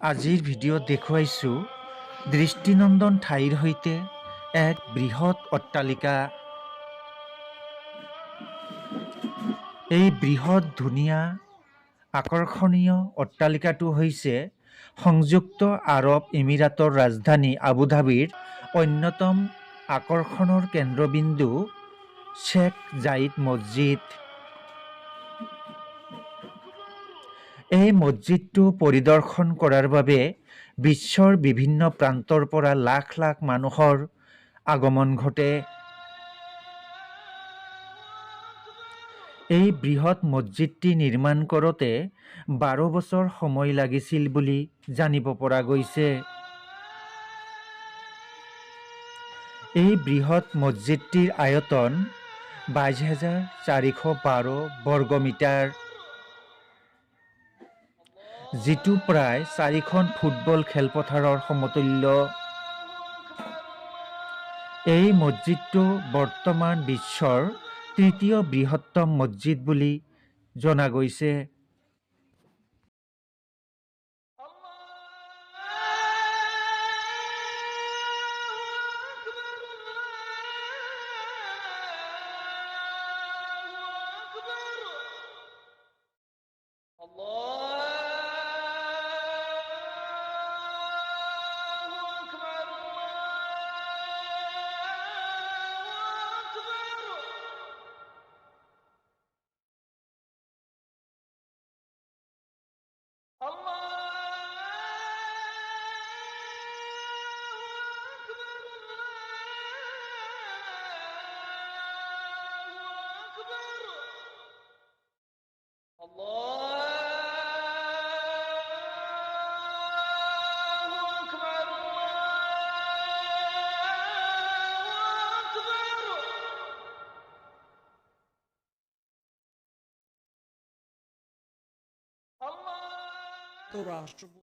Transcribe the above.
আজিৰ ভিডিঅ'ত দেখুৱাইছোঁ দৃষ্টিনন্দন ঠাইৰ সৈতে এক বৃহৎ অট্টালিকা। এই বৃহৎ ধুনীয়া আকৰ্ষণীয় অট্টালিকাটো হৈছে সংযুক্ত আৰৱ এমিৰাটৰ ৰাজধানী আবুধাবিৰ অন্যতম আকৰ্ষণৰ কেন্দ্ৰবিন্দু শ্বেখ জায়েদ মছজিদ। এই মছজিদটো পৰিদৰ্শন কৰাৰ বাবে বিশ্বৰ বিভিন্ন প্ৰান্তৰ পৰা লাখ লাখ মানুহৰ আগমন ঘটে। এই বৃহৎ মছজিদটি নিৰ্মাণ কৰোঁতে 12 বছৰ সময় লাগিছিল বুলি জানিব পৰা গৈছে। এই বৃহৎ মছজিদটিৰ আয়তন 22,412 বৰ্গমিটাৰ, যিটো প্ৰায় 4খন ফুটবল খেলপথাৰৰ সমতুল্য। এই মছজিদটো বৰ্তমান বিশ্বৰ তৃতীয় বৃহত্তম মছজিদ বুলি জনা গৈছে। তো ৰাষ্ট্ৰপতি